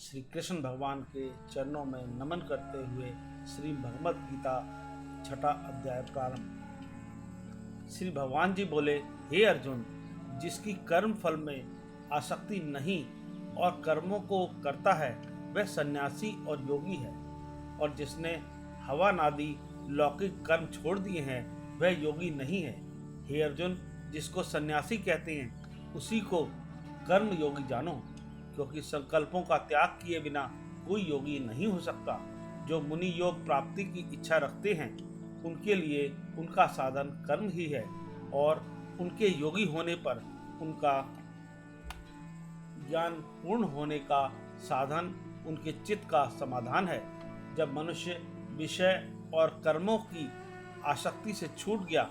श्री कृष्ण भगवान के चरणों में नमन करते हुए श्री भगवद गीता छठा अध्याय प्रारंभ। श्री भगवान जी बोले, हे अर्जुन, जिसकी कर्म फल में आसक्ति नहीं और कर्मों को करता है वह सन्यासी और योगी है, और जिसने हवा नादि लौकिक कर्म छोड़ दिए हैं वह योगी नहीं है। हे अर्जुन, जिसको सन्यासी कहते हैं उसी को कर्म योगी जानो, क्योंकि संकल्पों का त्याग किए बिना कोई योगी नहीं हो सकता। जो मुनि योग प्राप्ति की इच्छा रखते हैं उनके लिए उनका साधन कर्म ही है, और उनके योगी होने पर उनका ज्ञान पूर्ण होने का साधन उनके चित्त का समाधान है। जब मनुष्य विषय और कर्मों की आसक्ति से छूट गया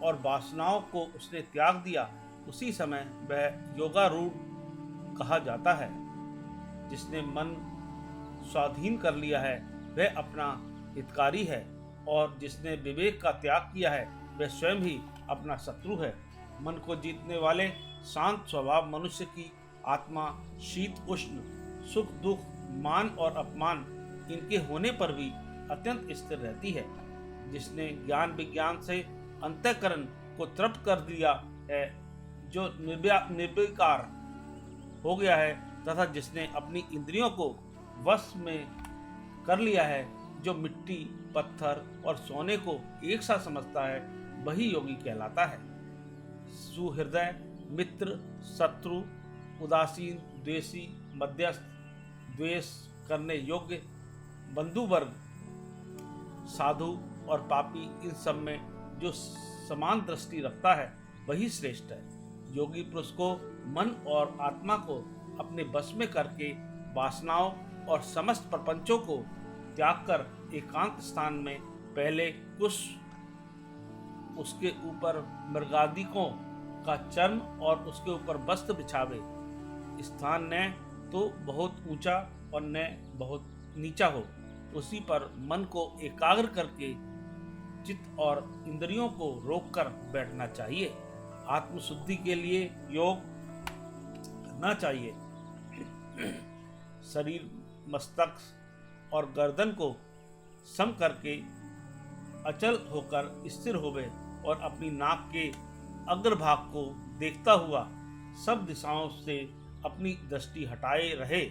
और वासनाओं को उसने त्याग दिया, उसी समय वह योगारूढ़ कहा जाता है। जिसने मन स्वाधीन कर लिया है वह अपना हितकारी है, और जिसने विवेक का त्याग किया है वह स्वयं ही अपना शत्रु है। मन को जीतने वाले शांत स्वभाव मनुष्य की आत्मा शीत उष्ण, सुख दुख, मान और अपमान इनके होने पर भी अत्यंत स्थिर रहती है। जिसने ज्ञान विज्ञान से अंतःकरण को तृप्त कर दिया है, जो निर्विकार हो गया है, तथा जिसने अपनी इंद्रियों को वश में कर लिया है, जो मिट्टी, पत्थर और सोने को एक साथ समझता है, वही योगी कहलाता है। सुहृदय, मित्र, शत्रु, उदासीन, द्वेषी, मध्यस्थ, द्वेष करने योग्य, बंधु वर्ग, साधु और पापी, इन सब में जो समान दृष्टि रखता है वही श्रेष्ठ है। योगी पुरुष को मन और आत्मा को अपने बस में करके वासनाओं और समस्त प्रपंचों को त्याग कर एकांत स्थान में पहले कुछ उसके ऊपर मृगादिकों का चर्म और उसके ऊपर वस्त्र बिछावे। स्थान न तो बहुत ऊंचा और न बहुत नीचा हो, उसी पर मन को एकाग्र करके चित्त और इंद्रियों को रोककर बैठना चाहिए। आत्मशुद्धि के लिए योग करना चाहिए। शरीर, मस्तक और गर्दन को सम करके अचल होकर स्थिर होवे और अपनी नाक के अग्रभाग को देखता हुआ सब दिशाओं से अपनी दृष्टि हटाए रहे।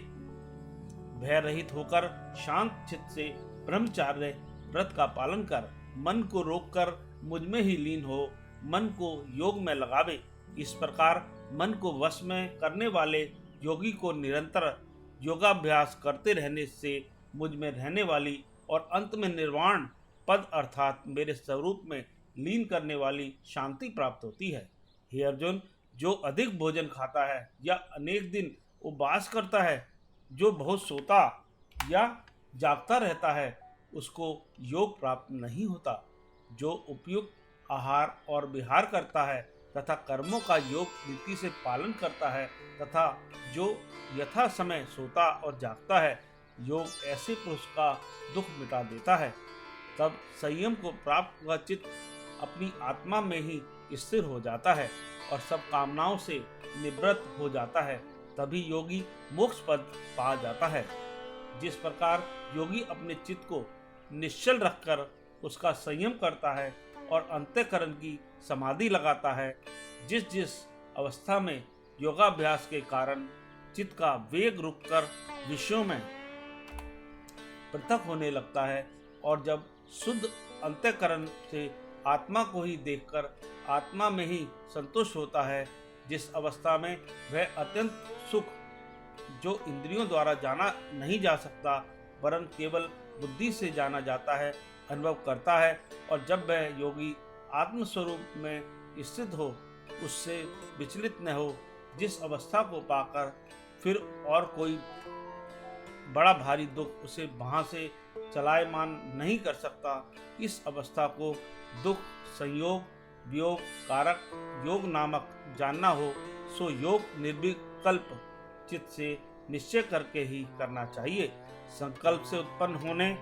भय रहित होकर शांत चित्त से ब्रह्मचार्य व्रत का पालन कर मन को रोककर मुझ में ही लीन हो मन को योग में लगावे। इस प्रकार मन को वश में करने वाले योगी को निरंतर योगाभ्यास करते रहने से मुझ में रहने वाली और अंत में निर्वाण पद अर्थात मेरे स्वरूप में लीन करने वाली शांति प्राप्त होती है। हे अर्जुन, जो अधिक भोजन खाता है या अनेक दिन उपवास करता है, जो बहुत सोता या जागता रहता है, उसको योग प्राप्त नहीं होता। जो उपयुक्त आहार और विहार करता है तथा कर्मों का योग नीति से पालन करता है तथा जो यथा समय सोता और जागता है, योग ऐसे पुरुष का दुख मिटा देता है। तब संयम को प्राप्त हुआ चित्त अपनी आत्मा में ही स्थिर हो जाता है और सब कामनाओं से निवृत्त हो जाता है। तभी योगी मोक्ष पद पा जाता है। जिस प्रकार योगी अपने चित्त को निश्चल रखकर उसका संयम करता है और अंतःकरण की समाधि लगाता है, जिस जिस अवस्था में योगाभ्यास के कारण चित्त का वेग रुककर विषयों में पृथक होने लगता है, और जब शुद्ध अंतःकरण से आत्मा को ही देखकर आत्मा में ही संतुष्ट होता है, जिस अवस्था में वह अत्यंत सुख जो इंद्रियों द्वारा जाना नहीं जा सकता वरन केवल बुद्धि से जाना जाता है, अनुभव करता है। और जब वह योगी आत्मस्वरूप में स्थित हो, उससे विचलित न हो, जिस अवस्था को पाकर फिर और कोई बड़ा भारी दुख उसे वहाँ से चलायमान नहीं कर सकता, इस अवस्था को दुख संयोग वियोग कारक योग नामक जानना हो, सो योग निर्विकल्प चित्त से निश्चय करके ही करना चाहिए। संकल्प से उत्पन्न होने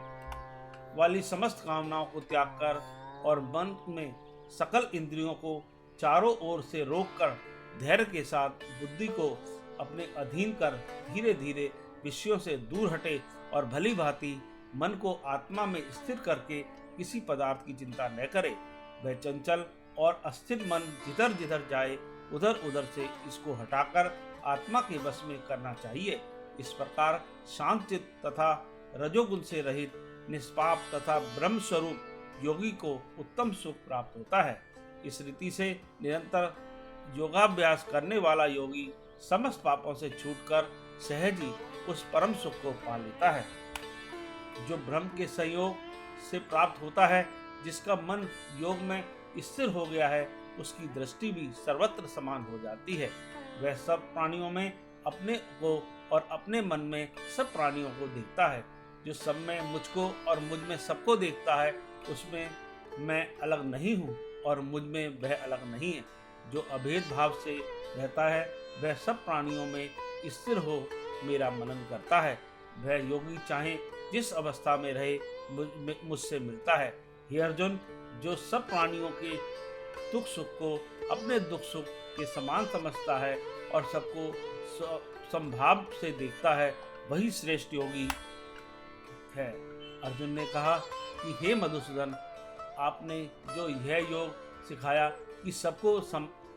वाली समस्त कामनाओं को त्याग कर और मन में सकल इंद्रियों को चारों ओर से रोककर धैर्य के साथ बुद्धि को अपने अधीन कर धीरे धीरे विषयों से दूर हटे और भली भांति मन को आत्मा में स्थिर करके किसी पदार्थ की चिंता न करे। वह चंचल और अस्थिर मन जिधर जिधर जाए उधर उधर से इसको हटाकर आत्मा के वश में करना चाहिए। इस प्रकार शांत चित्त तथा रजोगुण से रहित निष्पाप तथा ब्रह्म स्वरूप योगी को उत्तम सुख प्राप्त होता है। इस रीति से निरंतर योगाभ्यास करने वाला योगी समस्त पापों से छूटकर सहज ही उस परम सुख को पा लेता है जो ब्रह्म के संयोग से प्राप्त होता है। जिसका मन योग में स्थिर हो गया है उसकी दृष्टि भी सर्वत्र समान हो जाती है। वह सब प्राणियों में अपने को और अपने मन में सब प्राणियों को देखता है। जो सब में मुझको और मुझ में सबको देखता है उसमें मैं अलग नहीं हूँ और मुझ में वह अलग नहीं है। जो अभेद भाव से रहता है वह सब प्राणियों में स्थिर हो मेरा मनन करता है। वह योगी चाहे जिस अवस्था में रहे मुझसे मिलता है। हे अर्जुन, जो सब प्राणियों के दुख सुख को अपने दुख सुख के समान समझता है और सबको संभाव से देखता है वही श्रेष्ठ योगी है। अर्जुन ने कहा कि हे मधुसूदन, आपने जो यह योग सिखाया कि सबको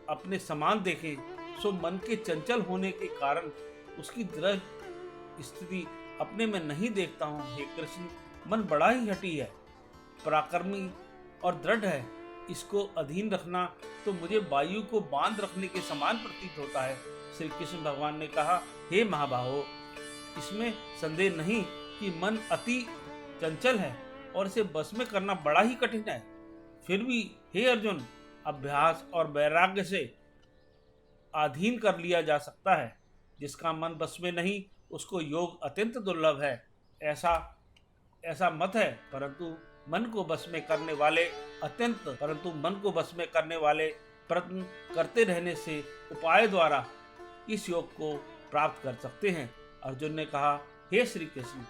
अपने समान देखें, सो मन के चंचल होने के कारण उसकी दृढ़ स्थिति अपने में नहीं देखता हूँ। हे कृष्ण, मन बड़ा ही हठी है, पराक्रमी और दृढ़ है। इसको अधीन रखना तो मुझे वायु को बांध रखने के समान प्रतीत होता है। श्री कृष्ण भगवान ने कहा, हे महाबाहो, इसमें संदेह नहीं कि मन अति चंचल है और इसे बस में करना बड़ा ही कठिन है। फिर भी हे अर्जुन, अभ्यास और वैराग्य से अधीन कर लिया जा सकता है। जिसका मन बस में नहीं उसको योग अत्यंत दुर्लभ है, ऐसा मत है। परंतु मन को बस में करने वाले प्रयत्न करते रहने से उपाय द्वारा इस योग को प्राप्त कर सकते हैं। अर्जुन ने कहा, हे श्री कृष्ण,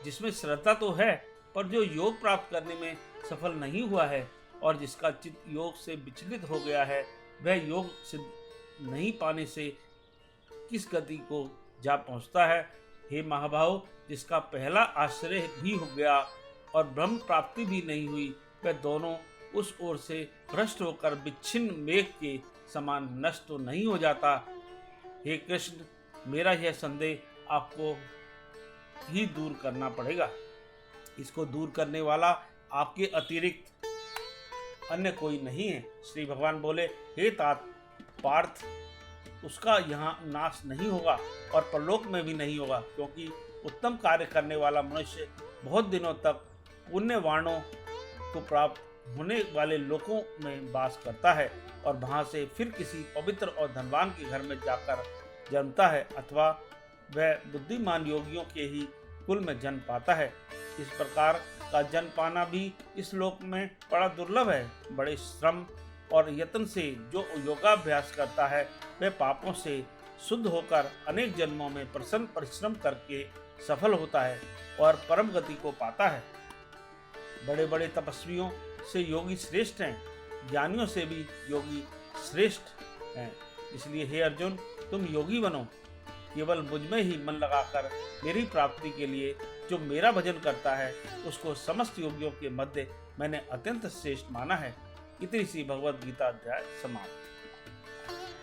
जिसमें श्रद्धा तो है पर जो योग प्राप्त करने में सफल नहीं हुआ है और जिसका चित्त योग से विचलित हो गया है, वह योग सिद्ध नहीं पाने से किस गति को जा पहुंचता है। हे महाभाव, जिसका पहला आश्रय भी हो गया और ब्रह्म प्राप्ति भी नहीं हुई, वह दोनों उस ओर से भ्रष्ट होकर विच्छिन्न मेघ के समान नष्ट तो नहीं हो जाता। हे कृष्ण, मेरा यह संदेह आपको ही दूर करना पड़ेगा। इसको दूर करने वाला आपके अतिरिक्त अन्य कोई नहीं है। श्री भगवान बोले, हे तात पार्थ, उसका यहाँ नाश नहीं होगा और परलोक में भी नहीं होगा, क्योंकि उत्तम कार्य करने वाला मनुष्य बहुत दिनों तक पुण्यवाणों को प्राप्त होने वाले लोकों में वास करता है और वहाँ से फिर किसी पवित्र और धनवान के घर में जाकर जन्मता है, अथवा वह बुद्धिमान योगियों के ही कुल में जन्म पाता है। इस प्रकार का जन्म पाना भी इस लोक में बड़ा दुर्लभ है। बड़े श्रम और यत्न से जो योगाभ्यास करता है वह पापों से शुद्ध होकर अनेक जन्मों में प्रसन्न परिश्रम करके सफल होता है और परम गति को पाता है। बड़े बड़े तपस्वियों से योगी श्रेष्ठ हैं, ज्ञानियों से भी योगी श्रेष्ठ हैं। इसलिए हे अर्जुन, तुम योगी बनो। केवल मुझ में ही मन लगाकर मेरी प्राप्ति के लिए जो मेरा भजन करता है उसको समस्त योगियों के मध्य मैंने अत्यंत श्रेष्ठ माना है। इतनी सी भगवद गीता अध्याय समाप्त।